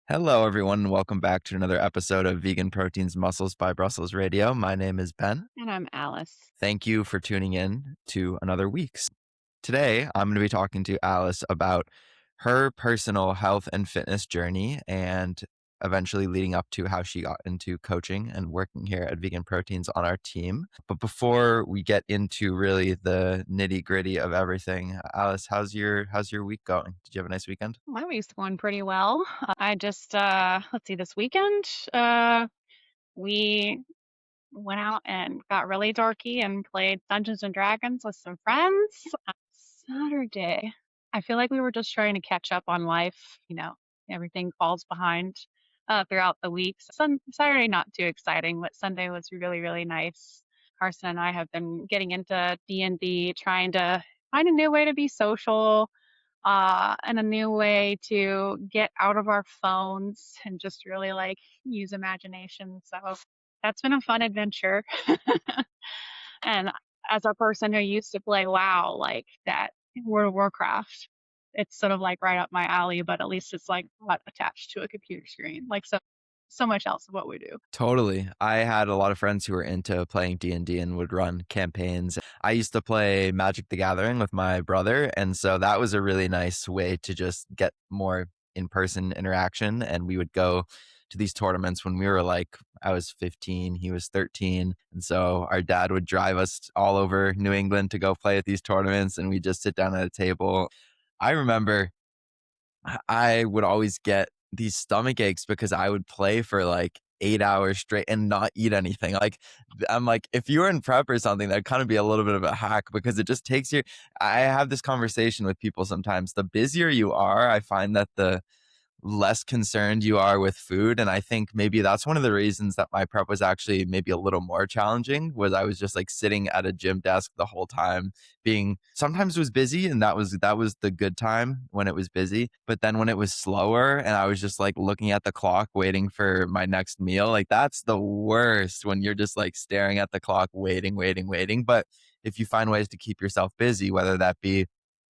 Hello, everyone, and welcome back to another episode of Vegan Proteins Muscles by Brussels Radio. My name is Ben. And I'm Alice. Thank you for tuning in to another week's. Today, I'm going to be talking to Alice about her personal health and fitness journey and eventually leading up to how she got into coaching and working here at Vegan Proteins on our team. But before we get into really the nitty gritty of everything, Alice, how's your week going? Did you have a nice weekend? My week's going pretty well. I just let's see, this weekend, we went out and got really dorky and played Dungeons and Dragons with some friends. On Saturday, I feel like we were just trying to catch up on life. Everything falls behind throughout the week. Saturday, not too exciting, but Sunday was really, really nice. Carson and I have been getting into D&D, trying to find a new way to be social, and a new way to get out of our phones and just really like use imagination. So that's been a fun adventure. And as a person who used to play WoW, like that World of Warcraft, it's sort of like right up my alley, but at least it's like not attached to a computer screen, like so much else of what we do. Totally. I had a lot of friends who were into playing D&D and would run campaigns. I used to play Magic the Gathering with my brother, and so that was a really nice way to just get more in-person interaction, and we would go to these tournaments when we were like, I was 15, he was 13, and so our dad would drive us all over New England to go play at these tournaments, and we just sit down at a table. I remember I would always get these stomach aches because I would play for like 8 hours straight and not eat anything. Like, I'm like, if you were in prep or something, that'd kind of be a little bit of a hack because it just takes you. I have this conversation with people sometimes. The busier you are, I find that the less concerned you are with food. And I think maybe that's one of the reasons that my prep was actually maybe a little more challenging was I was just like sitting at a gym desk the whole time being sometimes it was busy and that was the good time when it was busy. But then when it was slower and I was just like looking at the clock waiting for my next meal, like that's the worst when you're just like staring at the clock, waiting. But if you find ways to keep yourself busy, whether that be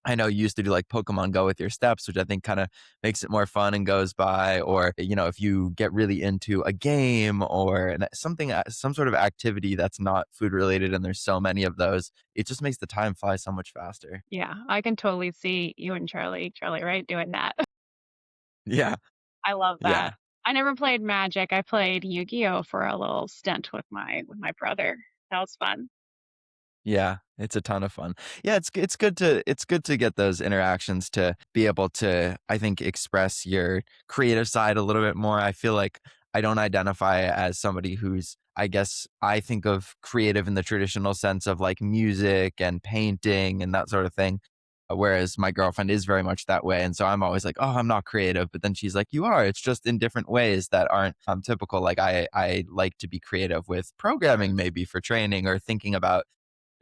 I know you used to do like Pokemon Go with your steps, which I think kind of makes it more fun and goes by. Or, if you get really into a game or something, some sort of activity that's not food related, and there's so many of those, it just makes the time fly so much faster. Yeah, I can totally see you and Charlie, right, doing that. Yeah. I love that. Yeah. I never played Magic. I played Yu-Gi-Oh for a little stint with my brother. That was fun. Yeah, it's a ton of fun. Yeah, it's good to get those interactions to be able to, I think, express your creative side a little bit more. I feel like I don't identify as somebody who's, I guess, I think of creative in the traditional sense of like music and painting and that sort of thing. Whereas my girlfriend is very much that way. And so I'm always like, oh, I'm not creative. But then she's like, you are. It's just in different ways that aren't typical. Like I like to be creative with programming, maybe for training or thinking about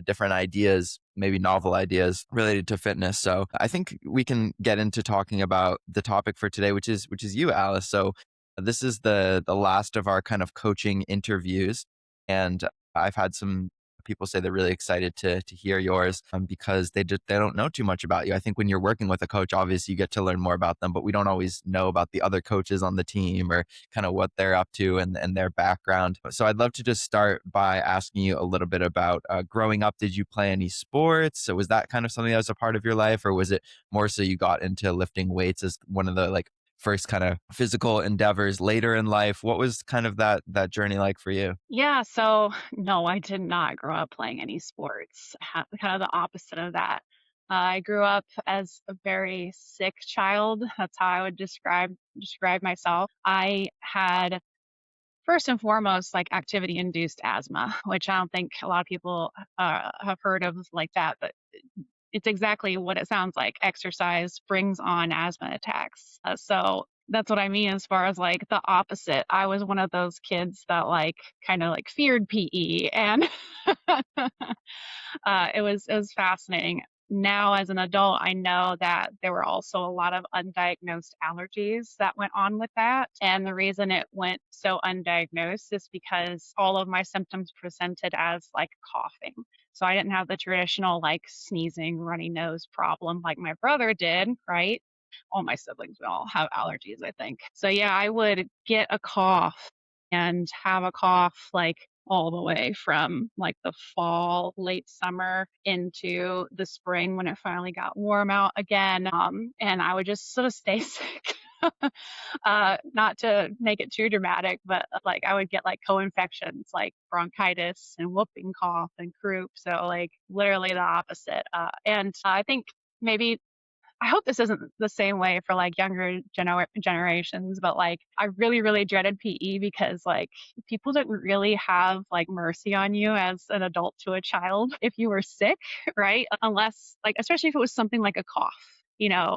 different ideas, maybe novel ideas related to fitness. So I think we can get into talking about the topic for today, which is you, Alice. So this is the last of our kind of coaching interviews, and I've had some people say they're really excited to hear yours because they don't know too much about you. I think when you're working with a coach, obviously you get to learn more about them, but we don't always know about the other coaches on the team or kind of what they're up to and their background. So I'd love to just start by asking you a little bit about growing up. Did you play any sports? So was that kind of something that was a part of your life, or was it more so you got into lifting weights as one of the like first kind of physical endeavors later in life? What was kind of that journey like for you? Yeah, so no, I did not grow up playing any sports. Kind of the opposite of that. I grew up as a very sick child. That's how I would describe myself. I had first and foremost like activity induced asthma, which I don't think a lot of people have heard of like that, but it's exactly what it sounds like. Exercise brings on asthma attacks. So that's what I mean as far as like the opposite. I was one of those kids that like kind of like feared PE, and it was fascinating. Now as an adult, I know that there were also a lot of undiagnosed allergies that went on with that. And the reason it went so undiagnosed is because all of my symptoms presented as like coughing. So I didn't have the traditional like sneezing, runny nose problem like my brother did, right? All my siblings, we all have allergies, I think. So yeah, I would get a cough and have a cough like all the way from like the fall, late summer into the spring when it finally got warm out again. And I would just sort of stay sick. Not to make it too dramatic, but like I would get like co-infections like bronchitis and whooping cough and croup. So like literally the opposite. And I think maybe I hope this isn't the same way for like younger generations, but like I really, really dreaded PE because like people didn't really have like mercy on you as an adult to a child if you were sick, right? Unless like, especially if it was something like a cough,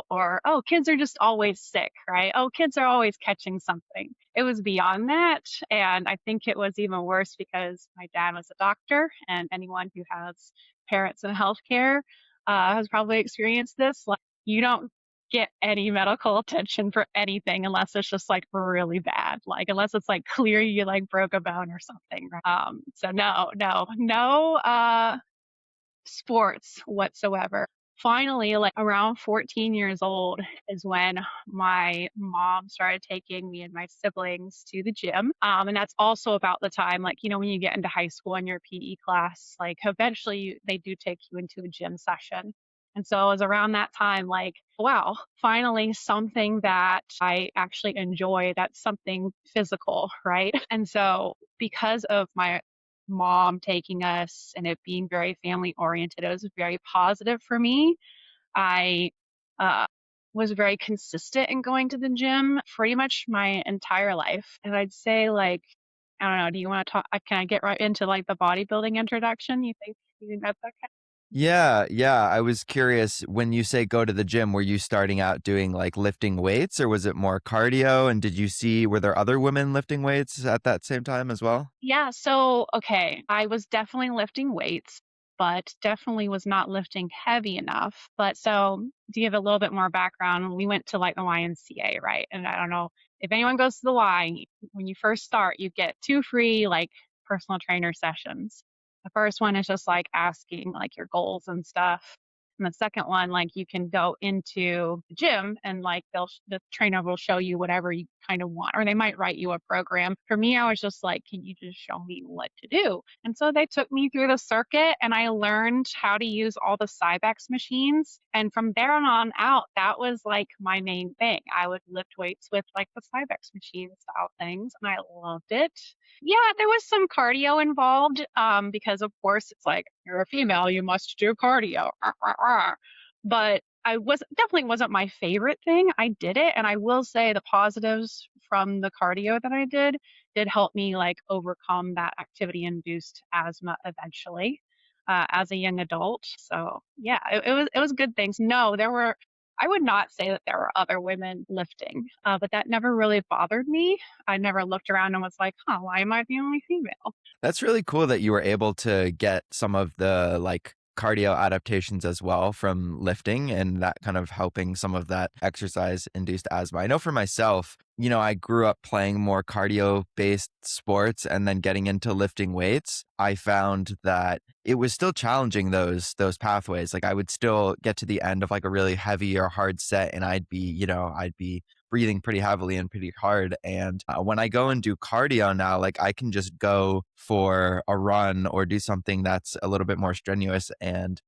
or, oh, kids are just always sick, right? Oh, kids are always catching something. It was beyond that. And I think it was even worse because my dad was a doctor, and anyone who has parents in healthcare has probably experienced this. Like, you don't get any medical attention for anything unless it's just like really bad, like unless it's like clear you like broke a bone or something, right? So no sports whatsoever. Finally, like around 14 years old is when my mom started taking me and my siblings to the gym. And that's also about the time, like, when you get into high school in your PE class, like eventually they do take you into a gym session. And so it was around that time, like, wow, finally something that I actually enjoy, that's something physical, right? And so because of my mom taking us and it being very family oriented, it was very positive for me. I uh, was very consistent in going to the gym pretty much my entire life. And I'd say, like, I don't know, do you want to talk? Can I get right into like the bodybuilding introduction? You think that's okay? Yeah, yeah. I was curious when you say go to the gym, were you starting out doing like lifting weights or was it more cardio? And did you see, were there other women lifting weights at that same time as well? Yeah, so okay, I was definitely lifting weights, but definitely was not lifting heavy enough. But so to give a little bit more background, we went to like the YMCA, right? And I don't know if anyone goes to the Y, when you first start, you get two free like personal trainer sessions. The first one is just like asking like your goals and stuff. And the second one, like you can go into the gym and like the trainer will show you whatever you kind of want, or they might write you a program. For me, I was just like, can you just show me what to do? And so they took me through the circuit and I learned how to use all the Cybex machines. And from there on out, that was like my main thing. I would lift weights with like the Cybex machine style things and I loved it. Yeah, there was some cardio involved, because of course it's like you're a female, you must do cardio. But I was definitely wasn't my favorite thing. I did it, and I will say the positives from the cardio that I did help me like overcome that activity induced asthma eventually, as a young adult. So yeah, it was good things. No, there were. I would not say that there were other women lifting, but that never really bothered me. I never looked around and was like, huh, why am I the only female? That's really cool that you were able to get some of the like cardio adaptations as well from lifting and that kind of helping some of that exercise induced asthma. I know for myself, I grew up playing more cardio based sports and then getting into lifting weights. I found that it was still challenging those pathways. Like I would still get to the end of like a really heavy or hard set and I'd be breathing pretty heavily and pretty hard. And when I go and do cardio now, like I can just go for a run or do something that's a little bit more strenuous. And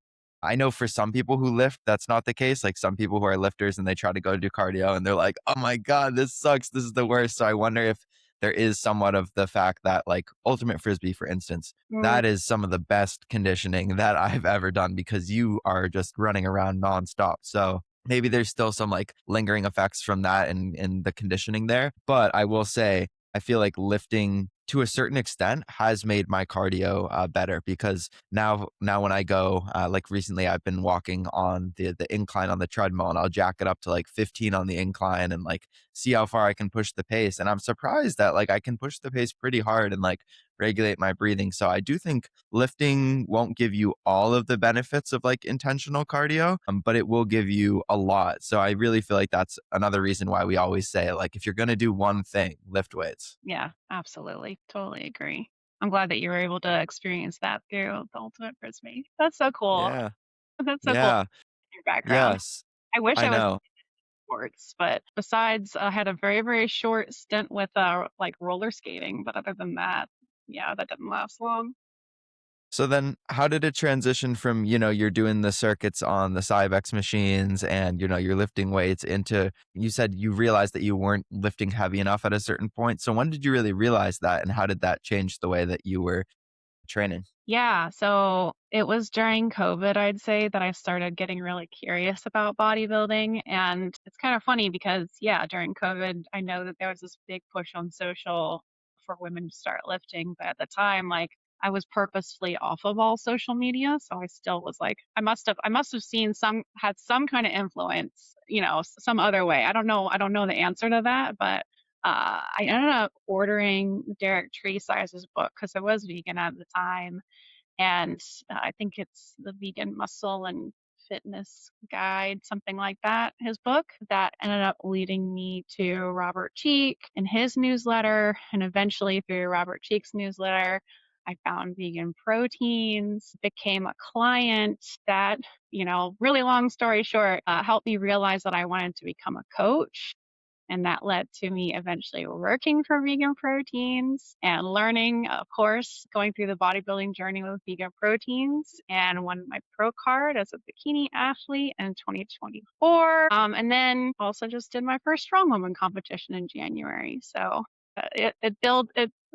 I know for some people who lift, that's not the case. Like some people who are lifters and they try to go do cardio and they're like, oh my God, this sucks. This is the worst. So I wonder if there is somewhat of the fact that, like, ultimate frisbee, for instance, Mm, that is some of the best conditioning that I've ever done because you are just running around nonstop. So maybe there's still some like lingering effects from that in the conditioning there. But I will say, I feel like lifting to a certain extent has made my cardio better because now when I go, like recently I've been walking on the incline on the treadmill and I'll jack it up to like 15 on the incline and like see how far I can push the pace. And I'm surprised that like I can push the pace pretty hard and like regulate my breathing. So I do think lifting won't give you all of the benefits of like intentional cardio, but it will give you a lot. So I really feel like that's another reason why we always say, like, if you're going to do one thing, lift weights. yeah, absolutely. Totally agree. I'm glad that you were able to experience that through the ultimate frisbee. That's so cool. Yeah. That's so cool. Yeah. Your background. Yes. I wish I I was know. sports. But besides, I had a very, very short stint with like roller skating. But other than that, yeah, that didn't last long. So then how did it transition from, you're doing the circuits on the Cybex machines and, you're lifting weights into, you said you realized that you weren't lifting heavy enough at a certain point. So when did you really realize that and how did that change the way that you were training? Yeah, so it was during COVID, I'd say, that I started getting really curious about bodybuilding. And it's kind of funny because, yeah, during COVID, I know that there was this big push on social for women to start lifting. But at the time, like, I was purposefully off of all social media. So I still was like, I must have seen had some kind of influence, some other way. I don't know the answer to that, but I ended up ordering Derek Treesize's book because I was vegan at the time, and I think it's the Vegan Muscle and Fitness Guide, something like that. His book that ended up leading me to Robert Cheek and his newsletter, and eventually through Robert Cheek's newsletter, I found Vegan Proteins, became a client that, really long story short, helped me realize that I wanted to become a coach, and that led to me eventually working for Vegan Proteins and learning, of course, going through the bodybuilding journey with Vegan Proteins, and won my pro card as a bikini athlete in 2024. And then also just did my first strongwoman competition in January. So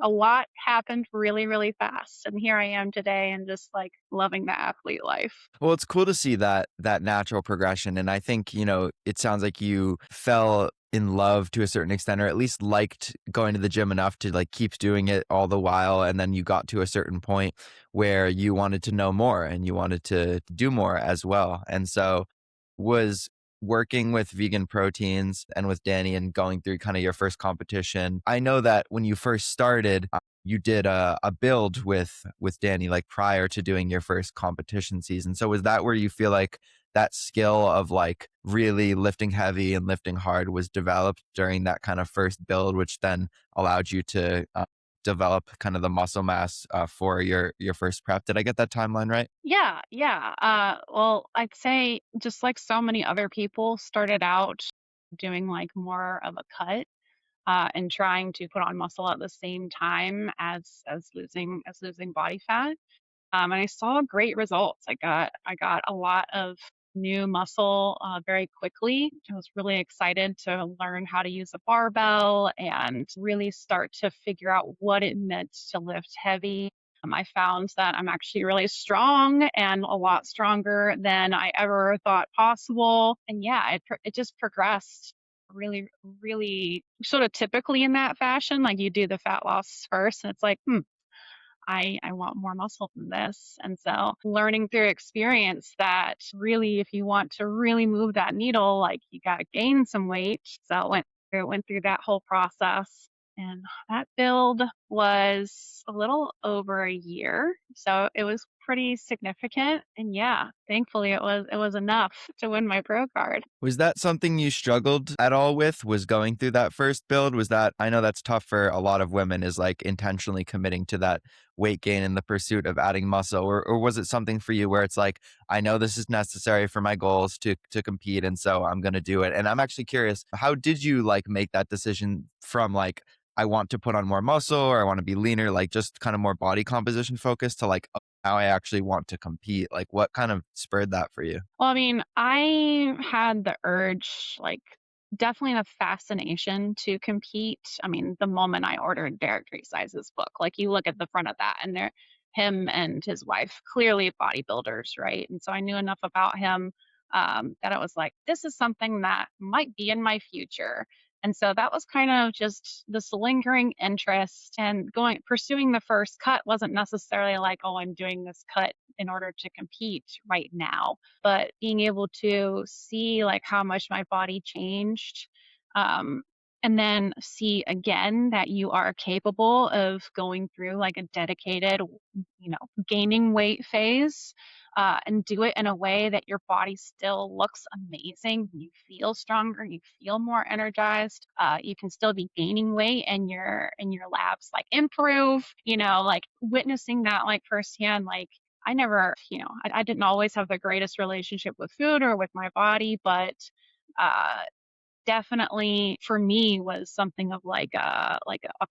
a lot happened really, really fast. And here I am today and just like loving the athlete life. Well, it's cool to see that natural progression. And I think, it sounds like you fell in love to a certain extent, or at least liked going to the gym enough to like keep doing it all the while. And then you got to a certain point where you wanted to know more and you wanted to do more as well. And so was working with Vegan Proteins and with Danny and going through kind of your first competition. I know that when you first started, you did a build with Danny like prior to doing your first competition season. So was that where you feel like that skill of like really lifting heavy and lifting hard was developed during that kind of first build, which then allowed you to develop kind of the muscle mass for your first prep? Did I get that timeline right? Yeah, yeah. Well, I'd say just like so many other people started out doing like more of a cut and trying to put on muscle at the same time as losing body fat. And I saw great results. I got a lot of new muscle very quickly. I was really excited to learn how to use a barbell and really start to figure out what it meant to lift heavy. I found that I'm actually really strong and a lot stronger than I ever thought possible. And yeah, it just progressed really, really sort of typically in that fashion. Like you do the fat loss first, and it's like, I want more muscle than this. And so learning through experience that really, if you want to really move that needle, like you got to gain some weight. So I went through that whole process. And that build was a little over a year. So it was pretty significant. And yeah, thankfully it was enough to win my pro card. Was that something you struggled at all with? Was going through that first build? Was that, I know that's tough for a lot of women, is like intentionally committing to that weight gain in the pursuit of adding muscle? Or was it something for you where it's like, I know this is necessary for my goals to compete. And so I'm going to do it. And I'm actually curious, how did you like make that decision from like, I want to put on more muscle or I want to be leaner, like just kind of more body composition focused to like, oh, now I actually want to compete? Like what kind of spurred that for you? Well, I mean, I had the urge, like, definitely the fascination to compete. I mean, the moment I ordered Derek Size's book, like, you look at the front of that, and him and his wife, clearly bodybuilders, right? And so I knew enough about him that I was like, this is something that might be in my future. And so that was kind of just this lingering interest, and pursuing the first cut wasn't necessarily like, oh, I'm doing this cut in order to compete right now, but being able to see like how much my body changed, um, and then see again that you are capable of going through like a dedicated, gaining weight phase, and do it in a way that your body still looks amazing. You feel stronger, you feel more energized. You can still be gaining weight, and your labs like improve. Like witnessing that like firsthand, like I never, I didn't always have the greatest relationship with food or with my body, but definitely for me was something of like a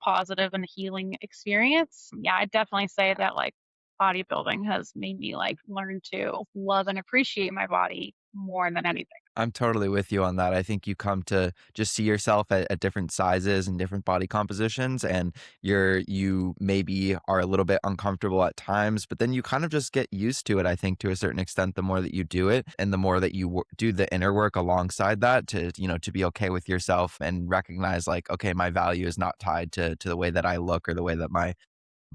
positive and healing experience. Yeah, I definitely say that like bodybuilding has made me like learn to love and appreciate my body more than anything. I'm totally with you on that. I think you come to just see yourself at different sizes and different body compositions, and you maybe are a little bit uncomfortable at times, but then you kind of just get used to it. I think to a certain extent, the more that you do it, and the more that you do the inner work alongside that, to be okay with yourself and recognize like, okay, my value is not tied to the way that I look or the way that my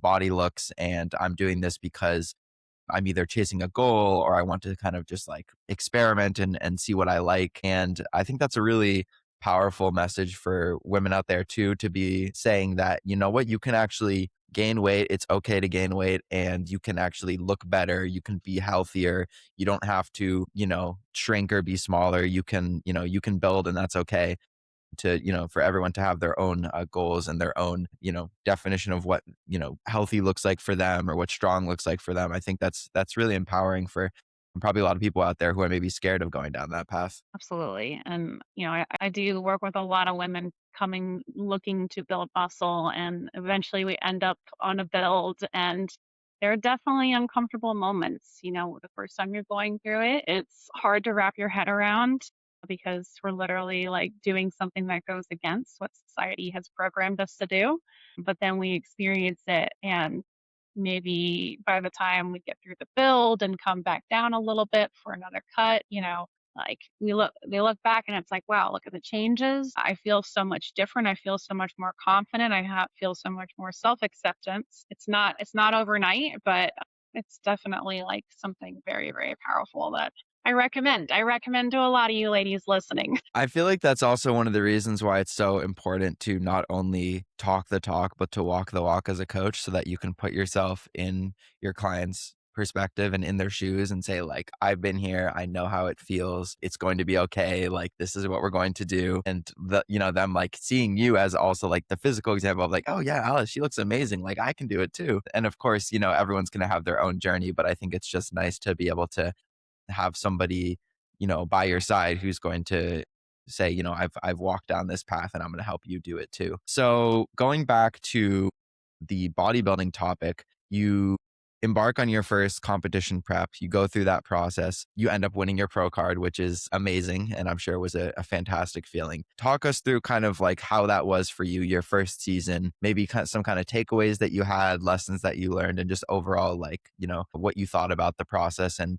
body looks, and I'm doing this because I'm either chasing a goal or I want to kind of just like experiment and see what I like. And I think that's a really powerful message for women out there too, to be saying that, you know what, you can actually gain weight. It's okay to gain weight and you can actually look better. You can be healthier. You don't have to, shrink or be smaller. You can build and that's okay to for everyone to have their own goals and their own definition of what healthy looks like for them or what strong looks like for them. I think that's really empowering for probably a lot of people out there who are maybe scared of going down that path. Absolutely. And, I do work with a lot of women coming looking to build muscle, and eventually we end up on a build. And there are definitely uncomfortable moments. The first time you're going through it, it's hard to wrap your head around because we're literally like doing something that goes against what society has programmed us to do. But then we experience it, and maybe by the time we get through the build and come back down a little bit for another cut, like they look back and it's like, wow, look at the changes. I feel so much different. I feel so much more confident. Feel so much more self-acceptance. It's not overnight, but it's definitely like something very, very powerful that I recommend. I recommend to a lot of you ladies listening. I feel like that's also one of the reasons why it's so important to not only talk the talk, but to walk the walk as a coach so that you can put yourself in your client's perspective and in their shoes and say, like, I've been here. I know how it feels. It's going to be okay. Like, this is what we're going to do. And them like seeing you as also like the physical example of like, oh yeah, Alice, she looks amazing. Like I can do it too. And of course, everyone's going to have their own journey, but I think it's just nice to be able to have somebody, by your side who's going to say, I've walked down this path and I'm going to help you do it too. So going back to the bodybuilding topic, you embark on your first competition prep, you go through that process, you end up winning your pro card, which is amazing. And I'm sure it was a fantastic feeling. Talk us through kind of like how that was for you, your first season, maybe some kind of takeaways that you had, lessons that you learned, and just overall, like, what you thought about the process. And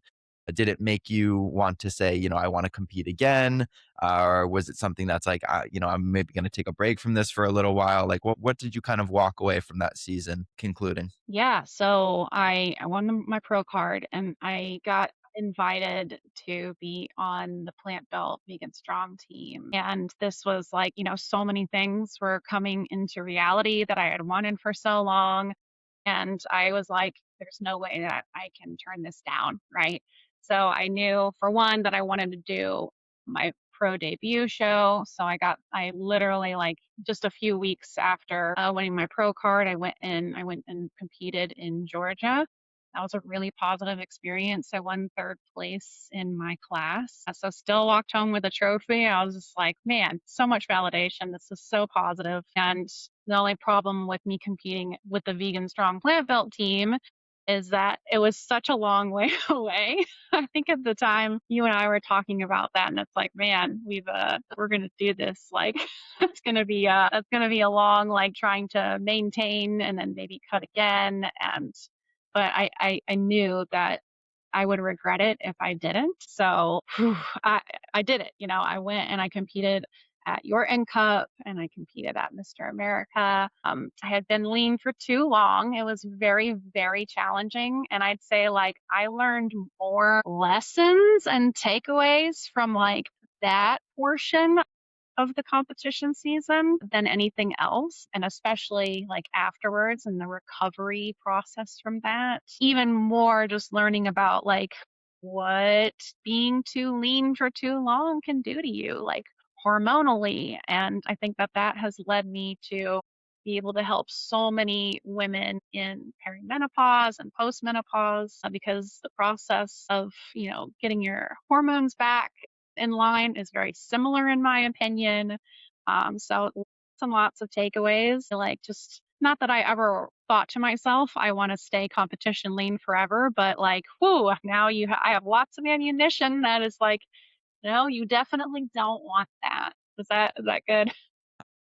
did it make you want to say, I want to compete again? Or was it something that's like, I'm maybe going to take a break from this for a little while? Like, what did you kind of walk away from that season concluding? Yeah, so I won my pro card and I got invited to be on the plant belt vegan strong team. And this was like, so many things were coming into reality that I had wanted for so long. And I was like, there's no way that I can turn this down, right? So I knew for one that I wanted to do my pro debut show. So I literally like just a few weeks after winning my pro card, I went and competed in Georgia. That was a really positive experience. I won third place in my class. So still walked home with a trophy. I was just like, man, so much validation. This is so positive. And the only problem with me competing with the vegan strong plant belt team is that it was such a long way away. I think at the time you and I were talking about that, and it's like, man, we're gonna do this. Like, that's gonna be a long like trying to maintain and then maybe cut again. And but I knew that I would regret it if I didn't. So I did it. I went and I competed at your N Cup and I competed at Mr. America. I had been lean for too long. It was very, very challenging. And I'd say like I learned more lessons and takeaways from like that portion of the competition season than anything else. And especially like afterwards and the recovery process from that. Even more just learning about like what being too lean for too long can do to you, like hormonally. And I think that that has led me to be able to help so many women in perimenopause and postmenopause because the process of, getting your hormones back in line is very similar in my opinion. So lots and lots of takeaways. Like, just not that I ever thought to myself, I want to stay competition lean forever, but like, whoo, now I have lots of ammunition that is like, no, you definitely don't want that. Is that good?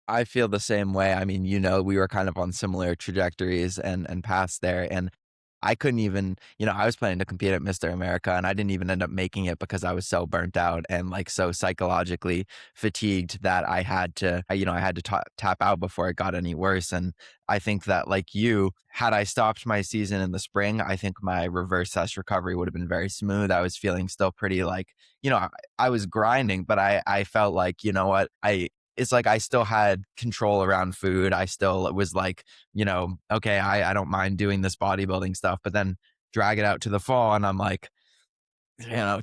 I feel the same way. I mean, we were kind of on similar trajectories and paths there. And I couldn't even, I was planning to compete at Mr. America and I didn't even end up making it because I was so burnt out and like so psychologically fatigued that I had to tap out before it got any worse. And I think that like you, had I stopped my season in the spring, I think my reverse test recovery would have been very smooth. I was feeling still pretty like, I was grinding, but I felt like, you know what, it's like I still had control around food. I still was like, okay, I don't mind doing this bodybuilding stuff, but then drag it out to the fall and I'm like,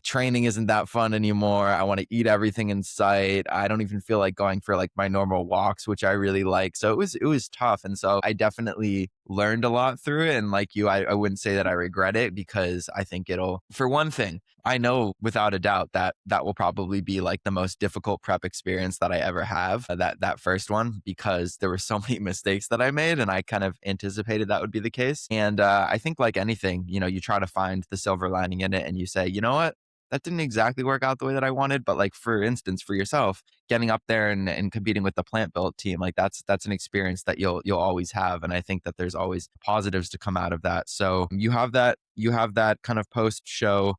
training isn't that fun anymore. I want to eat everything in sight. I don't even feel like going for like my normal walks, which I really like. So it was tough. And so I definitely learned a lot through it. And like you, I wouldn't say that I regret it because I think for one thing, I know without a doubt that that will probably be like the most difficult prep experience that I ever have, that first one, because there were so many mistakes that I made and I kind of anticipated that would be the case. And I think like anything, you try to find the silver lining in it and you say, you know what? That didn't exactly work out the way that I wanted, but like for instance, for yourself, getting up there and competing with the plant built team, like that's an experience that you'll always have. And I think that there's always positives to come out of that. So you have that kind of post show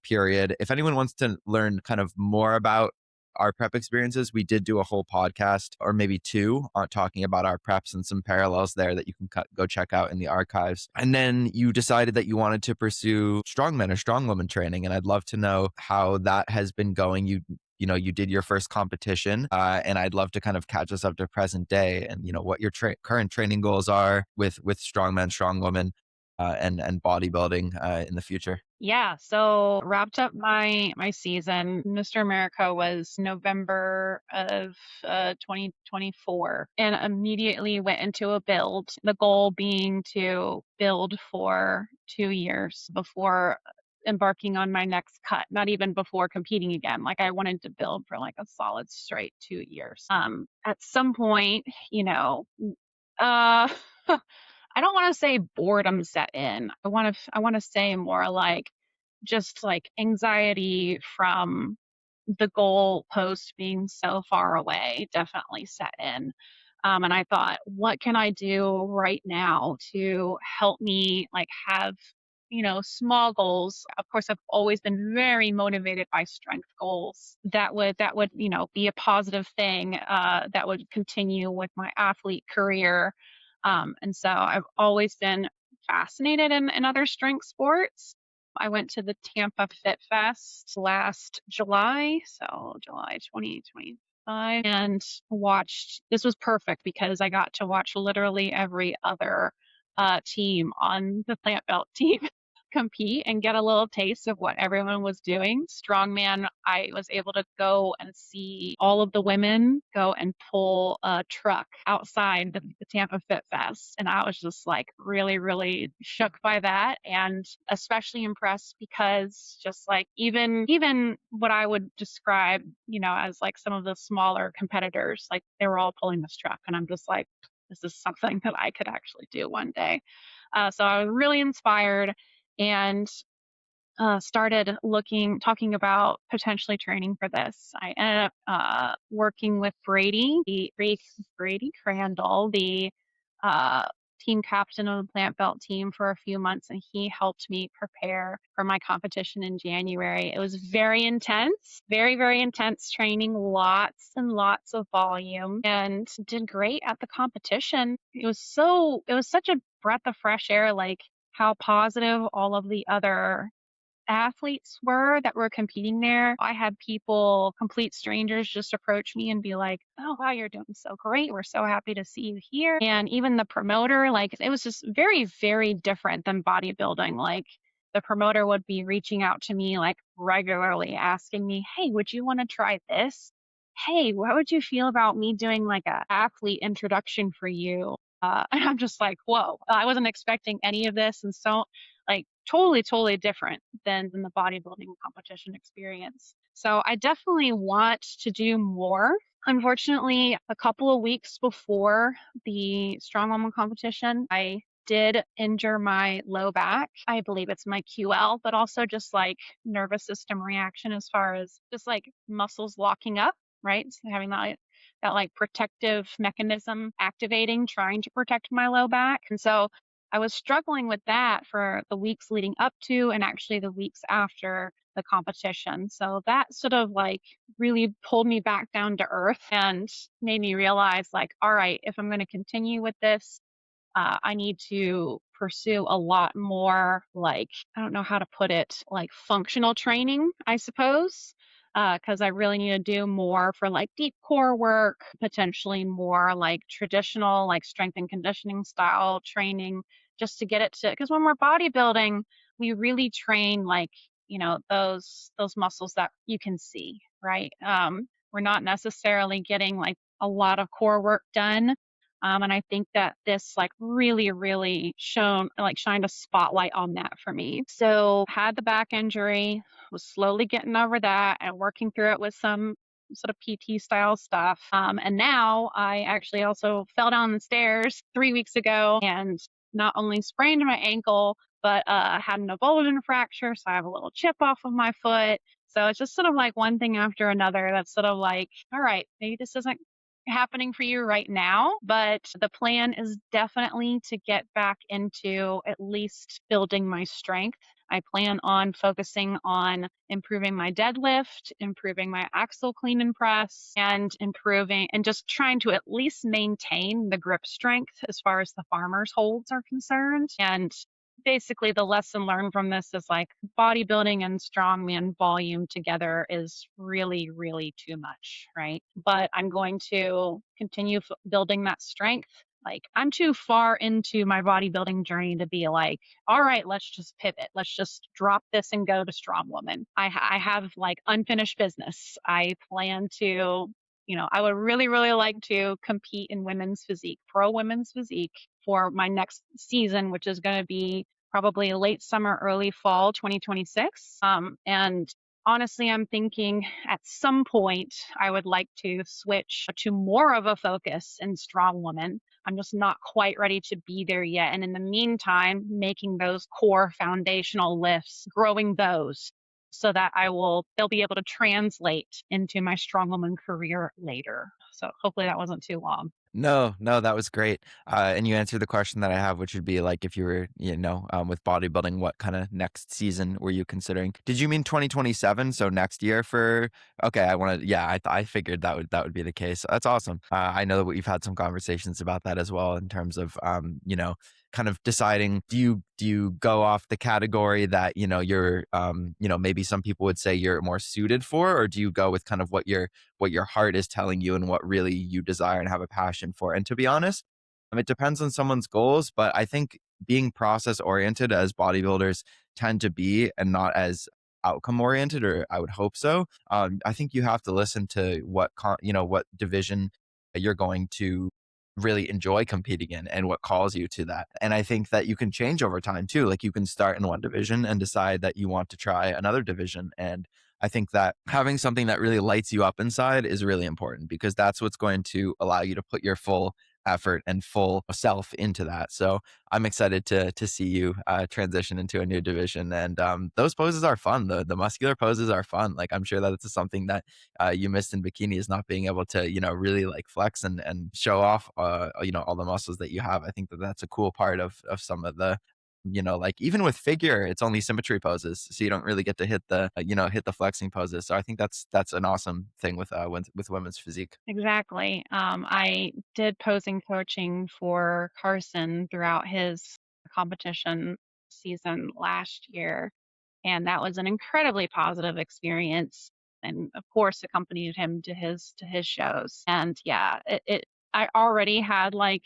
period. If anyone wants to learn kind of more about our prep experiences, we did do a whole podcast or maybe two on talking about our preps and some parallels there that you can go check out in the archives. And then you decided that you wanted to pursue strongman or strongwoman training. And I'd love to know how that has been going. You did your first competition, and I'd love to kind of catch us up to present day and what your current training goals are with strongman, strongwoman, and bodybuilding in the future. Yeah, so wrapped up my season. Mr. America was November of 2024 and immediately went into a build. The goal being to build for 2 years before embarking on my next cut, not even before competing again. Like, I wanted to build for like a solid straight 2 years. At some point, uh I don't want to say boredom set in. I want to say more like just like anxiety from the goal post being so far away definitely set in. And I thought, what can I do right now to help me like have, small goals? Of course, I've always been very motivated by strength goals. That would, be a positive thing, that would continue with my athlete career. And so I've always been fascinated in other strength sports. I went to the Tampa Fit Fest last July, so July 2025, and watched. This was perfect because I got to watch literally every other team on the plant belt team compete and get a little taste of what everyone was doing. Strongman, I was able to go and see all of the women go and pull a truck outside the Tampa Fit Fest. And I was just like really, really shook by that and especially impressed because just like even what I would describe, as like some of the smaller competitors, like they were all pulling this truck. And I'm just like, this is something that I could actually do one day. So I was really inspired and started talking about potentially training for this. I ended up working with Brady Crandall, the uh, team captain of the plant belt team, for a few months, and he helped me prepare for my competition in January. It was very intense, very, very intense training, lots and lots of volume, and did great at the competition. It was such a breath of fresh air, like how positive all of the other athletes that were competing there. I had people, complete strangers, just approach me and be like, "Oh, wow, you're doing so great. We're so happy to see you here." And even the promoter, like, it was just very, very different than bodybuilding. Like, the promoter would be reaching out to me like regularly, asking me, "Hey, would you want to try this? Hey, what would you feel about me doing like a athlete introduction for you?" And I'm just like, whoa, I wasn't expecting any of this. And so, like, totally, totally different than the bodybuilding competition experience. So I definitely want to do more. Unfortunately, a couple of weeks before the strongwoman competition, I did injure my low back. I believe it's my QL, but also just like nervous system reaction as far as just like muscles locking up, right? So having that like protective mechanism activating, trying to protect my low back. And so I was struggling with that for the weeks leading up to and actually the weeks after the competition. So that sort of like really pulled me back down to earth and made me realize like, all right, if I'm going to continue with this, I need to pursue a lot more, like, I don't know how to put it, like functional training, I suppose, because I really need to do more for like deep core work, potentially more like traditional, like strength and conditioning style training, just to get it to, because when we're bodybuilding, we really train like, those muscles that you can see, right? We're not necessarily getting like a lot of core work done, and I think that this like really, really shined a spotlight on that for me. So had the back injury, was slowly getting over that and working through it with some sort of PT style stuff. And now I actually also fell down the stairs 3 weeks ago and not only sprained my ankle, but had an avulsion fracture. So I have a little chip off of my foot. So it's just sort of like one thing after another that's sort of like, all right, maybe this isn't happening for you right now, but the plan is definitely to get back into at least building my strength. I plan on focusing on improving my deadlift, improving my axle clean and press, and improving and just trying to at least maintain the grip strength as far as the farmer's holds are concerned. And basically the lesson learned from this is like bodybuilding and strongman volume together is really, really too much, right? But I'm going to continue building that strength. Like I'm too far into my bodybuilding journey to be like, all right, let's just pivot. Let's just drop this and go to strong woman. I have like unfinished business. I plan to, I would really, really like to compete in women's physique, pro women's physique for my next season, which is going to be probably late summer, early fall 2026. And honestly, I'm thinking at some point I would like to switch to more of a focus in strong woman. I'm just not quite ready to be there yet. And in the meantime, making those core foundational lifts, growing those so that they'll be able to translate into my strong woman career later. So hopefully that wasn't too long. No, no, that was great. And you answered the question that I have, which would be like if you were, with bodybuilding, what kind of next season were you considering? Did you mean 2027? So next year for? Okay, yeah, I figured that would be the case. That's awesome. I know that we've had some conversations about that as well in terms of, kind of deciding, do you go off the category that, you're, maybe some people would say you're more suited for, or do you go with kind of what your heart is telling you and what really you desire and have a passion for? And to be honest, it depends on someone's goals, but I think being process oriented as bodybuilders tend to be and not as outcome oriented, or I would hope so. I think you have to listen to what division you're going to really enjoy competing in and what calls you to that. And I think that you can change over time too. Like you can start in one division and decide that you want to try another division. And I think that having something that really lights you up inside is really important, because that's what's going to allow you to put your full effort and full self into that. So I'm excited to see you transition into a new division. And those poses are fun. The muscular poses are fun. Like I'm sure that it's something that you missed in bikini, is not being able to really like flex and show off all the muscles that you have. I think that that's a cool part of some of the, like even with figure, it's only symmetry poses, so you don't really get to hit the flexing poses. So I think that's an awesome thing with women's physique. Exactly. I did posing coaching for Carson throughout his competition season last year, and that was an incredibly positive experience. And of course, accompanied him to his shows. And yeah, I already had like,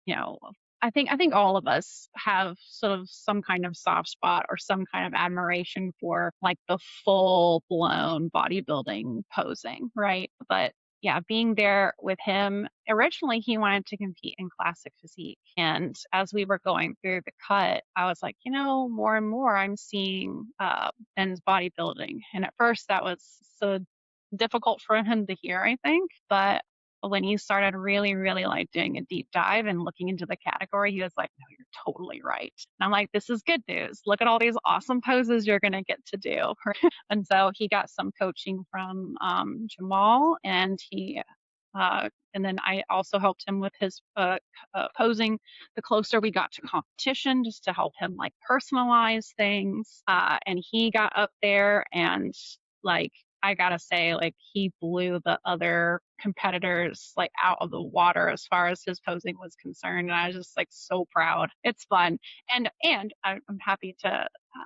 you know, I think all of us have sort of some kind of soft spot or some kind of admiration for like the full blown bodybuilding posing, right? But yeah, being there with him. Originally, he wanted to compete in classic physique. And as we were going through the cut, I was like, more and more I'm seeing men's bodybuilding. And at first, that was so difficult for him to hear, I think. But when he started really, really like doing a deep dive and looking into the category, he was like, no, you're totally right. And I'm like, this is good news. Look at all these awesome poses you're going to get to do. And so he got some coaching from Jamal, and then I also helped him with his posing the closer we got to competition, just to help him like personalize things. And he got up there and like, I gotta say, like he blew the other competitors like out of the water as far as his posing was concerned. And I was just like so proud. It's fun. And I'm happy to,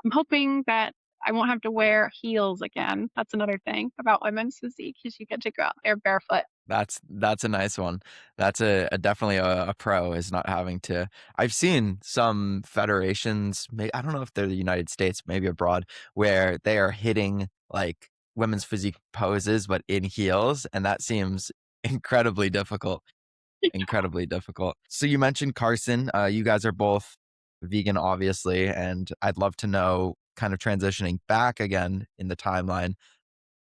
I'm hoping that I won't have to wear heels again. That's another thing about women's physique is you get to go out there barefoot. That's a nice one. That's a definitely a pro is not having to. I've seen some federations, I don't know if they're the United States, maybe abroad, where they are hitting like women's physique poses, but in heels, and that seems incredibly difficult. Incredibly difficult. So you mentioned Carson. You guys are both vegan, obviously, and I'd love to know, kind of transitioning back again in the timeline,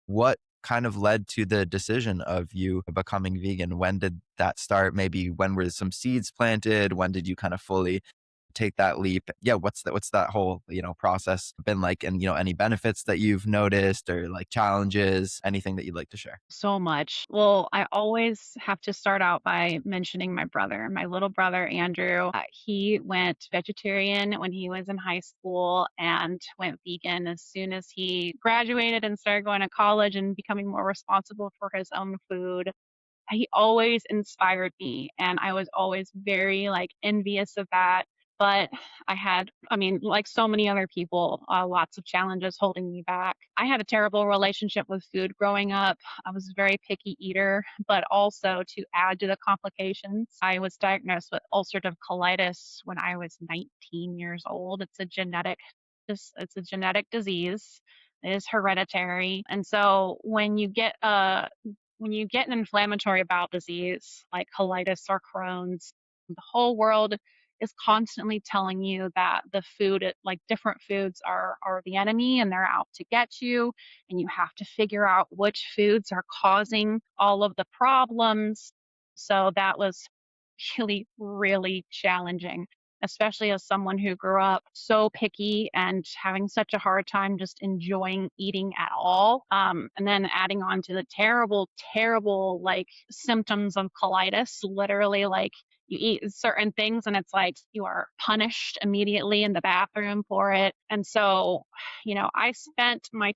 what kind of led to the decision of you becoming vegan? When did that start? Maybe when were some seeds planted? When did you kind of fully take that leap? Yeah, what's that whole, process been like? And, any benefits that you've noticed or like challenges, anything that you'd like to share? So much. Well, I always have to start out by mentioning my brother, my little brother, Andrew. He went vegetarian when he was in high school and went vegan as soon as he graduated and started going to college and becoming more responsible for his own food. He always inspired me, and I was always very like envious of that. But I mean, like so many other people, lots of challenges holding me back. I had a terrible relationship with food growing up. I was a very picky eater, but also to add to the complications, I was diagnosed with ulcerative colitis when I was 19 years old. It's a genetic disease. It is hereditary. And so when you get an inflammatory bowel disease like colitis or Crohn's, the whole world is constantly telling you that like different foods are the enemy and they're out to get you. And you have to figure out which foods are causing all of the problems. So that was really, really challenging, especially as someone who grew up so picky and having such a hard time just enjoying eating at all. And then adding on to the terrible, terrible like symptoms of colitis, literally like you eat certain things and it's like you are punished immediately in the bathroom for it. And so, I spent my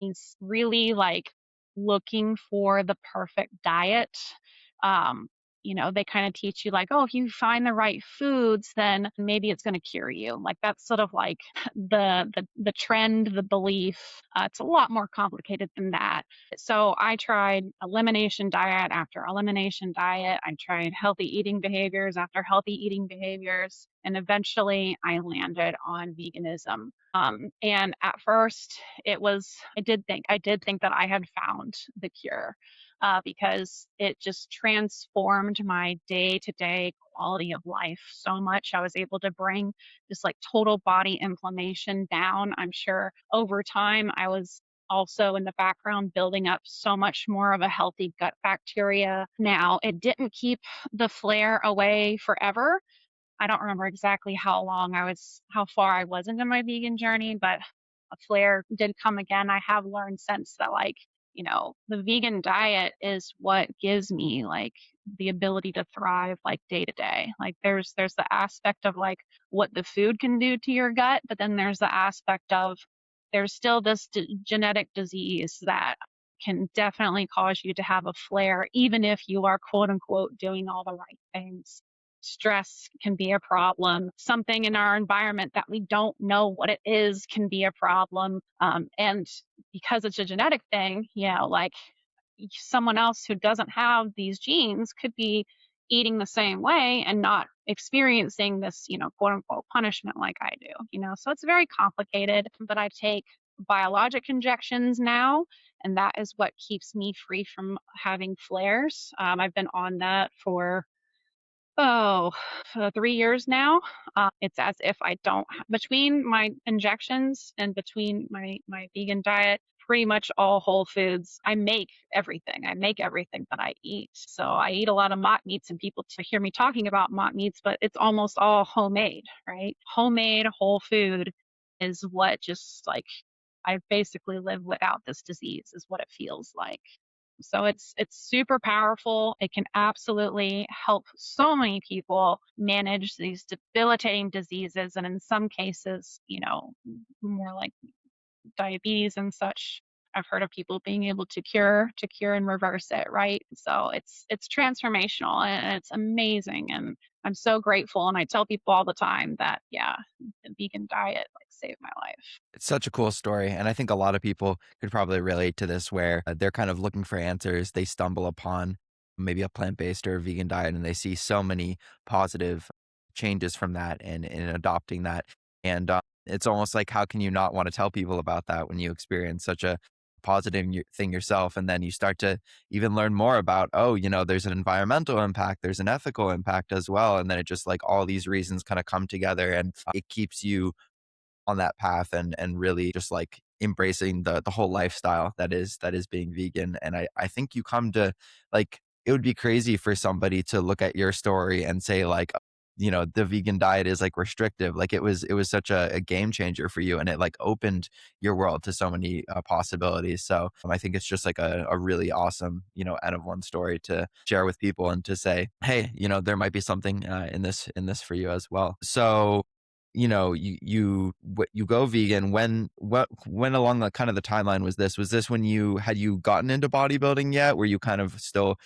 20s really like looking for the perfect diet. Um, they kind of teach you like, oh, if you find the right foods, then maybe it's going to cure you. Like that's sort of like the trend, the belief. It's a lot more complicated than that. So I tried elimination diet after elimination diet. I tried healthy eating behaviors after healthy eating behaviors. And eventually I landed on veganism. And at first I did think that I had found the cure, because it just transformed my day to day quality of life so much. I was able to bring just like total body inflammation down. I'm sure over time, I was also in the background building up so much more of a healthy gut bacteria. Now, it didn't keep the flare away forever. I don't remember exactly how far I was into my vegan journey, but a flare did come again. I have learned since that, like, the vegan diet is what gives me like the ability to thrive like day to day. Like there's the aspect of like what the food can do to your gut, but then there's the aspect of there's still this genetic disease that can definitely cause you to have a flare, even if you are quote unquote doing all the right things. Stress can be a problem. Something in our environment that we don't know what it is can be a problem. And because it's a genetic thing, like someone else who doesn't have these genes could be eating the same way and not experiencing this, quote unquote punishment like I do, So it's very complicated, but I take biologic injections now. And that is what keeps me free from having flares. I've been on that for Oh, 3 years now. It's as if I don't between my injections and between my vegan diet, pretty much all whole foods. I make everything. I make everything that I eat. So I eat a lot of mock meats, and people hear me talking about mock meats, but it's almost all homemade, right? Homemade whole food is what just like I basically live without this disease is what it feels like. So it's super powerful. It can absolutely help so many people manage these debilitating diseases, and in some cases, more like diabetes and such. I've heard of people being able to cure and reverse it, right? So it's transformational and it's amazing, and I'm so grateful. And I tell people all the time that yeah, the vegan diet like saved my life. It's such a cool story. And I think a lot of people could probably relate to this where they're kind of looking for answers. They stumble upon maybe a plant based or a vegan diet and they see so many positive changes from that and in adopting that. And it's almost like, how can you not want to tell people about that when you experience such a positive thing yourself? And then you start to even learn more about, oh, there's an environmental impact, there's an ethical impact as well. And then it just like all these reasons kind of come together and it keeps you on that path and really just like embracing the whole lifestyle that is being vegan. And I think you come to like it would be crazy for somebody to look at your story and say like the vegan diet is like restrictive. Like it was such a game changer for you and it like opened your world to so many possibilities. So I think it's just like a really awesome end of one story to share with people and to say, hey, there might be something in this for you as well. So you go vegan. When along the kind of the timeline was this when you gotten into bodybuilding yet? Were you kind of still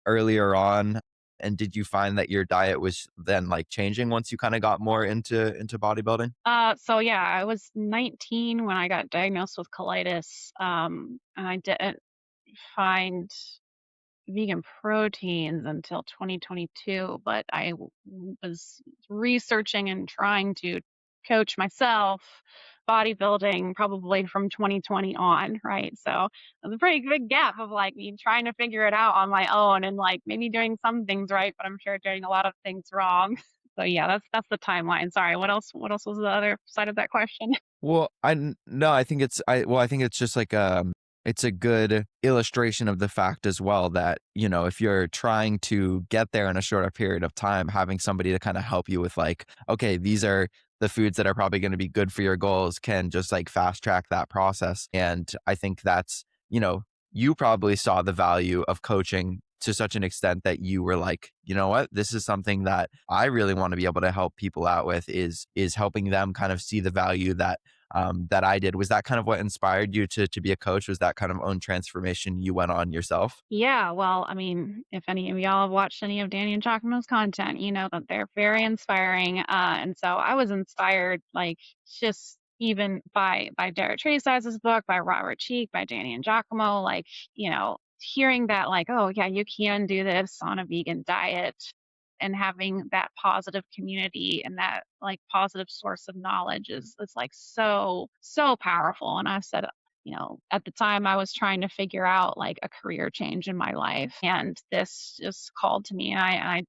earlier on? And did you find that your diet was then like changing once you kind of got more into bodybuilding? So yeah, I was 19 when I got diagnosed with colitis. And I didn't find vegan proteins until 2022, but was researching and trying to coach myself bodybuilding probably from 2020 on, right? So it was a pretty big gap of like me trying to figure it out on my own and like maybe doing some things right, but I'm sure doing a lot of things wrong. So yeah, that's the timeline. Sorry, what else was the other side of that question? Well, no, I think it's just like it's a good illustration of the fact as well that, if you're trying to get there in a shorter period of time, having somebody to kind of help you with like, okay, these are the foods that are probably going to be good for your goals can just like fast track that process. And I think that's, you probably saw the value of coaching to such an extent that you were like, you know what, this is something that I really want to be able to help people out with is helping them kind of see the value that I did. Was that kind of what inspired you to be a coach? Was that kind of own transformation you went on yourself? Yeah, well, I mean, if any of y'all have watched any of Danny and Giacomo's content, you know that they're very inspiring. And so I was inspired, like, just even by Derek Tresize's book, by Robert Cheek, by Danny and Giacomo, like, hearing that, like, oh, yeah, you can do this on a vegan diet and having that positive community and that like positive source of knowledge is like so powerful. And I said, at the time I was trying to figure out like a career change in my life, and this just called to me. And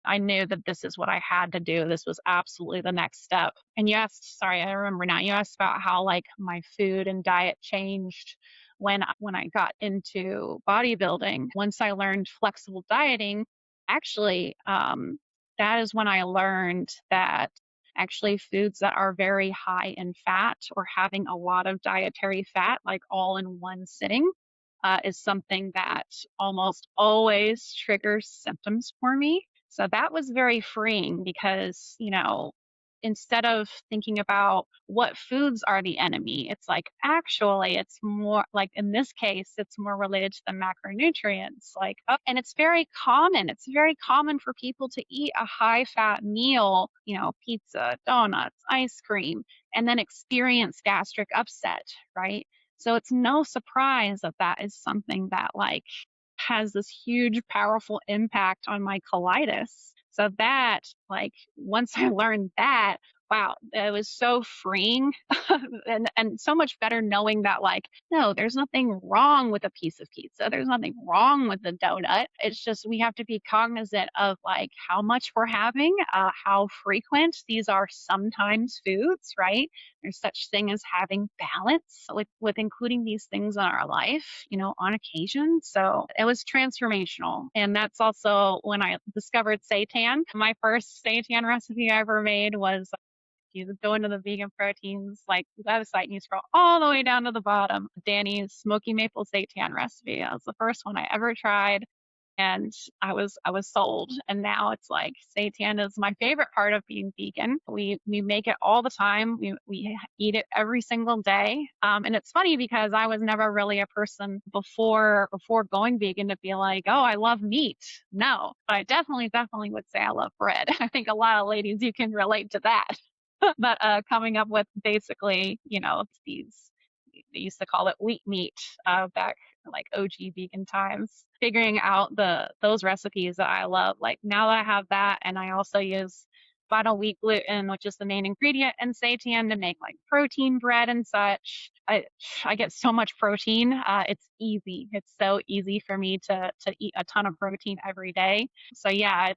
I knew that this is what I had to do. This was absolutely the next step. And you asked, sorry, I remember now. You asked about how like my food and diet changed when I got into bodybuilding. Once I learned flexible dieting, actually, that is when I learned that actually foods that are very high in fat or having a lot of dietary fat, like all in one sitting, is something that almost always triggers symptoms for me. So that was very freeing because, instead of thinking about what foods are the enemy, it's like actually it's more like in this case, it's more related to the macronutrients. Like, and it's very common. It's very common for people to eat a high fat meal, pizza, donuts, ice cream, and then experience gastric upset, right? So it's no surprise that that is something that like has this huge, powerful impact on my colitis. So that, like, once I learned that, wow, it was so freeing and so much better knowing that like, no, there's nothing wrong with a piece of pizza. There's nothing wrong with the donut. It's just we have to be cognizant of like how much we're having, how frequent these are sometimes foods, right? There's such thing as having balance with including these things in our life, on occasion. So it was transformational. And that's also when I discovered seitan. My first seitan recipe I ever made was you go into the VeganProteins like website and you scroll all the way down to the bottom. Danny's smoky maple seitan recipe. That was the first one I ever tried and I was sold. And now it's like seitan is my favorite part of being vegan. We make it all the time. We eat it every single day. And it's funny because I was never really a person before going vegan to be like, oh, I love meat. No, but I definitely would say I love bread. I think a lot of ladies you can relate to that. But coming up with basically, these they used to call it wheat meat back like OG vegan times. Figuring out those recipes that I love. Like now that I have that, and I also use vital wheat gluten, which is the main ingredient in seitan to make like protein bread and such. I get so much protein. It's easy. It's so easy for me to eat a ton of protein every day. So yeah,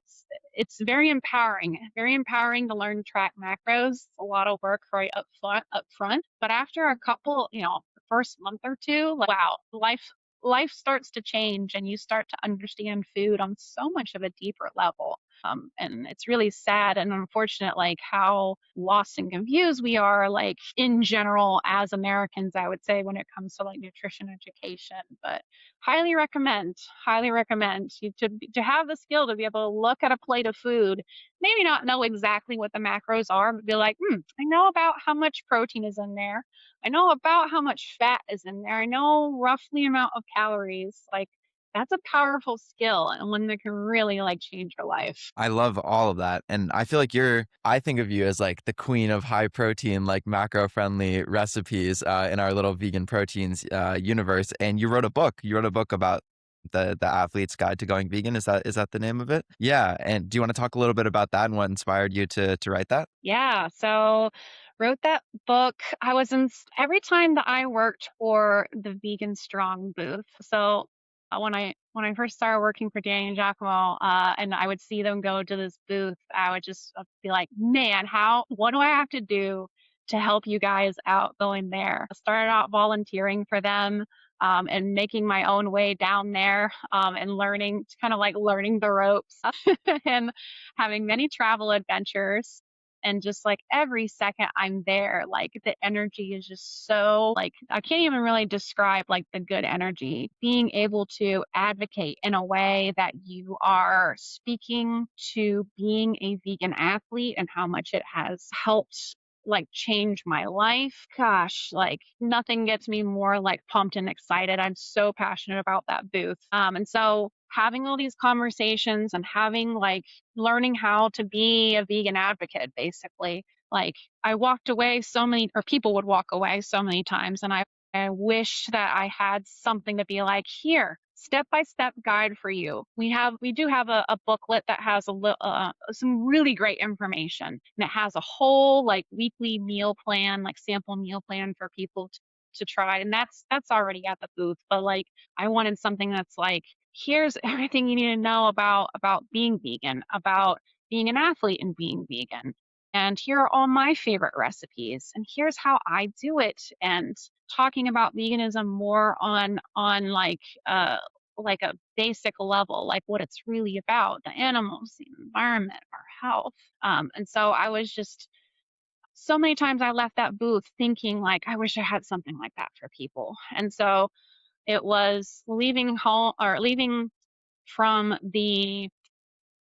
it's very empowering to learn to track macros. A lot of work right up front. But after a couple, the first month or two, like, wow, life starts to change and you start to understand food on so much of a deeper level. And it's really sad and unfortunate, like how lost and confused we are, like in general as Americans, I would say, when it comes to like nutrition education. But highly recommend you to have the skill to be able to look at a plate of food, maybe not know exactly what the macros are, but be like, I know about how much protein is in there. I know about how much fat is in there. I know roughly amount of calories. Like that's a powerful skill and one that can really like change your life. I love all of that. And I feel like I think of you as like the queen of high protein, like macro friendly recipes in our little vegan proteins universe. And you wrote a book about the athlete's guide to going vegan. Is that the name of it? Yeah. And do you want to talk a little bit about that and what inspired you to write that? Yeah, so wrote that book. Every time that I worked for the Vegan Strong booth. So when I first started working for Danny and Giacomo, and I would see them go to this booth, I would just be like, man, what do I have to do to help you guys out going there? I started out volunteering for them. And making my own way down there and kind of like learning the ropes and having many travel adventures and just like every second I'm there, like the energy is just so like I can't even really describe like the good energy. Being able to advocate in a way that you are speaking to being a vegan athlete and how much it has helped like change my life. Gosh, like nothing gets me more like pumped and excited. I'm so passionate about that booth. And so having all these conversations and having like learning how to be a vegan advocate, basically. Like I walked away so many, or people would walk away so many times, and I wish that I had something to be like, here, step by step guide for you. We do have a booklet that has some really great information, and it has a whole like weekly meal plan, like sample meal plan for people to try, and that's already at the booth. But like I wanted something that's like here's everything you need to know about being vegan, about being an athlete and being vegan. And here are all my favorite recipes, and here's how I do it. And talking about veganism more on like a basic level, like what it's really about, the animals, the environment, our health. And so I was just so many times I left that booth thinking like I wish I had something like that for people. And so it was leaving home or leaving from the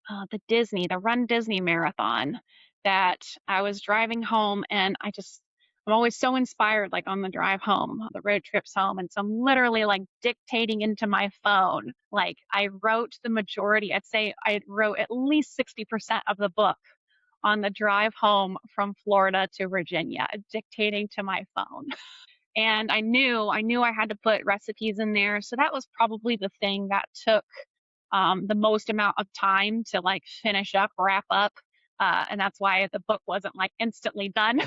Run Disney marathon that I was driving home and I'm always so inspired like on the drive home, the road trips home. And so I'm literally like dictating into my phone. Like I wrote I'd say I wrote at least 60% of the book on the drive home from Florida to Virginia, dictating to my phone. And I knew I had to put recipes in there. So that was probably the thing that took the most amount of time to like wrap up. And that's why the book wasn't like instantly done.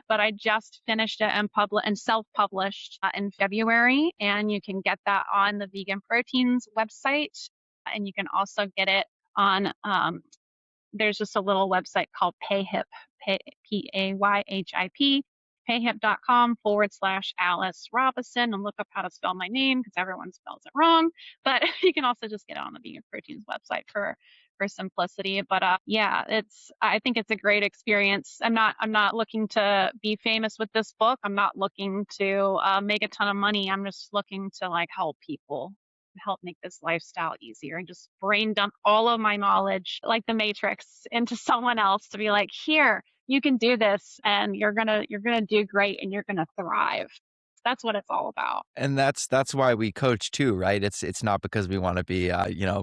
But I just finished it and self-published in February, and you can get that on the Vegan Proteins website, and you can also get it on there's just a little website called Payhip, Payhip, payhip.com/Alice Robinson, and look up how to spell my name because everyone spells it wrong. But you can also just get it on the Vegan Proteins website for simplicity. But yeah, I think it's a great experience. I'm not looking to be famous with this book. I'm not looking to make a ton of money. I'm just looking to like help people, help make this lifestyle easier, and just brain dump all of my knowledge like the Matrix into someone else to be like, here, you can do this, and you're gonna do great, and you're gonna thrive. That's what it's all about. And that's why we coach too, right? It's not because we want to be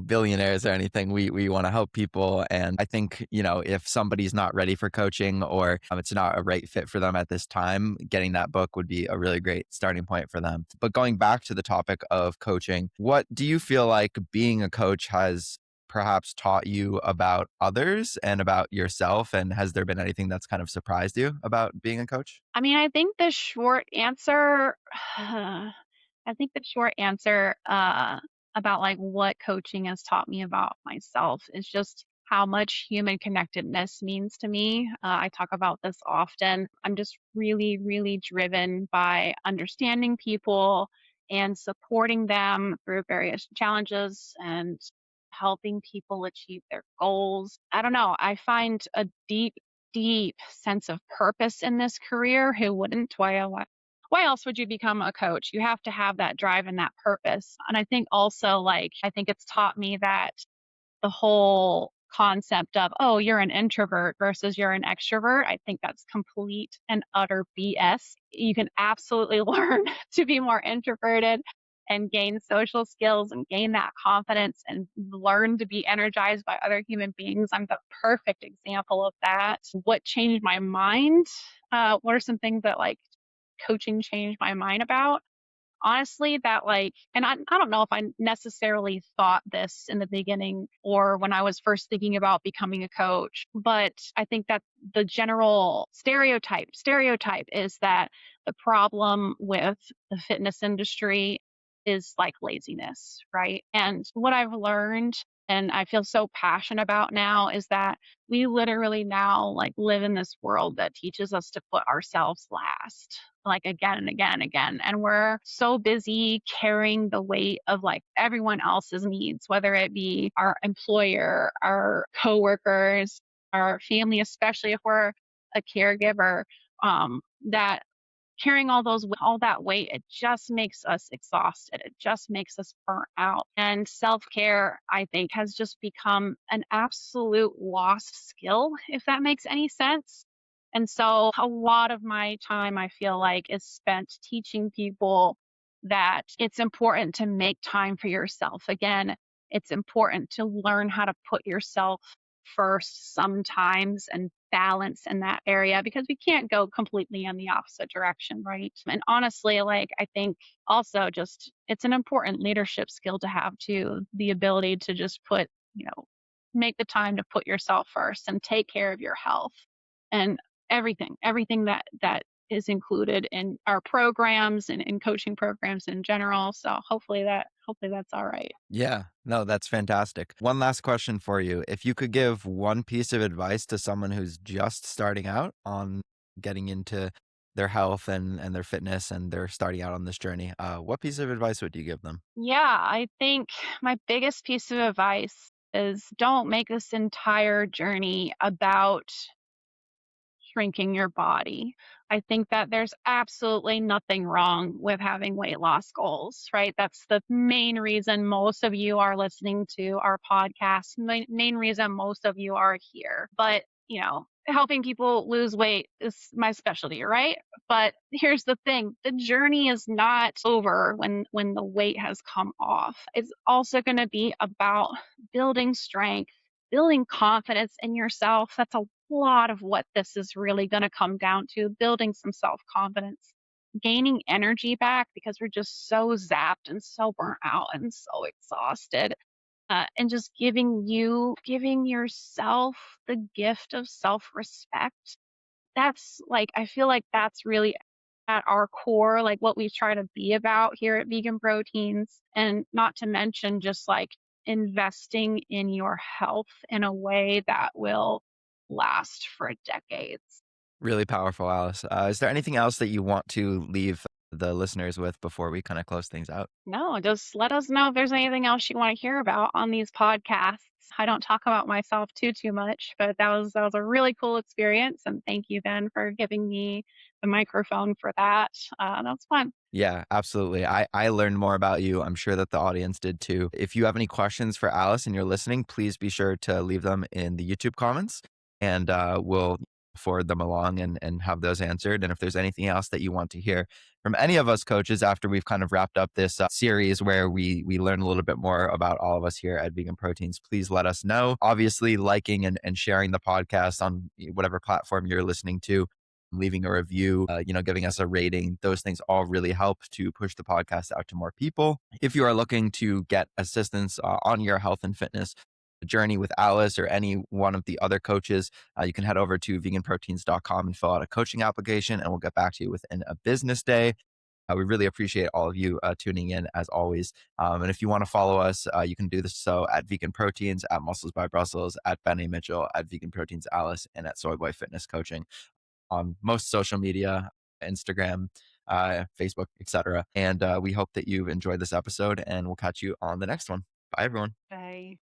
billionaires or anything. We want to help people, and I think if somebody's not ready for coaching, or it's not a right fit for them at this time, getting that book would be a really great starting point for them. But going back to the topic of coaching, what do you feel like being a coach has perhaps taught you about others and about yourself? And has there been anything that's kind of surprised you about being a coach? I mean, I think the short answer, I think the short answer about like what coaching has taught me about myself is just how much human connectedness means to me. I talk about this often. I'm just really, really driven by understanding people and supporting them through various challenges and helping people achieve their goals. I don't know. I find a deep sense of purpose in this career. Who wouldn't? Why else would you become a coach? You have to have that drive and that purpose. And I think also, like, I think it's taught me that the whole concept of, oh, you're an introvert versus you're an extrovert, I think that's complete and utter BS. You can absolutely learn to be more introverted and gain social skills and gain that confidence and learn to be energized by other human beings. I'm the perfect example of that. What changed my mind? What are some things that like coaching changed my mind about? Honestly, that like, and I don't know if I necessarily thought this in the beginning or when I was first thinking about becoming a coach, but I think that the general stereotype is that the problem with the fitness industry is like laziness, right? And what I've learned and I feel so passionate about now is that we literally now like live in this world that teaches us to put ourselves last, like again and again and again. And we're so busy carrying the weight of like everyone else's needs, whether it be our employer, our coworkers, our family, especially if we're a caregiver, that carrying all that weight, it just makes us exhausted. It just makes us burnt out. And self-care, I think, has just become an absolute lost skill, if that makes any sense. And so a lot of my time, I feel like, is spent teaching people that it's important to make time for yourself. Again, it's important to learn how to put yourself first sometimes and balance in that area because we can't go completely in the opposite direction, right? And honestly, like I think also just it's an important leadership skill to have too, the ability to just make the time to put yourself first and take care of your health and everything that is included in our programs and in coaching programs in general. So hopefully that's all right. Yeah, no, that's fantastic. One last question for you. If you could give one piece of advice to someone who's just starting out on getting into their health and their fitness and they're starting out on this journey, what piece of advice would you give them? Yeah, I think my biggest piece of advice is don't make this entire journey about shrinking your body. I think that there's absolutely nothing wrong with having weight loss goals, right? That's the main reason most of you are listening to our podcast, main reason most of you are here. But, helping people lose weight is my specialty, right? But here's the thing, the journey is not over when the weight has come off. It's also going to be about building strength, building confidence in yourself. That's a lot of what this is really going to come down to, building some self confidence, gaining energy back because we're just so zapped and so burnt out and so exhausted. and just giving yourself the gift of self-respect. That's like, I feel like that's really at our core, like what we try to be about here at Vegan Proteins. And not to mention just like investing in your health in a way that will last for decades. Really powerful, Alice. Is there anything else that you want to leave the listeners with before we kind of close things out? No, just let us know if there's anything else you want to hear about on these podcasts. I don't talk about myself too much, but that was a really cool experience, and thank you, Ben, for giving me the microphone for that. That was fun. Yeah, absolutely. I learned more about you. I'm sure that the audience did too. If you have any questions for Alice and you're listening, please be sure to leave them in the YouTube comments and we'll forward them along and have those answered. And if there's anything else that you want to hear from any of us coaches after we've kind of wrapped up this series where we learn a little bit more about all of us here at Vegan Proteins, please let us know. Obviously, liking and sharing the podcast on whatever platform you're listening to, leaving a review, giving us a rating. Those things all really help to push the podcast out to more people. If you are looking to get assistance on your health and fitness journey with Alice or any one of the other coaches, you can head over to veganproteins.com and fill out a coaching application, and we'll get back to you within a business day. We really appreciate all of you tuning in as always. And if you want to follow us, you can do this so at Vegan Proteins, at Muscles by Brussels, at Ben A. Mitchell, at Vegan Proteins Alice, and at Soy Boy Fitness Coaching on most social media, Instagram, Facebook, etc. And we hope that you've enjoyed this episode, and we'll catch you on the next one. Bye, everyone.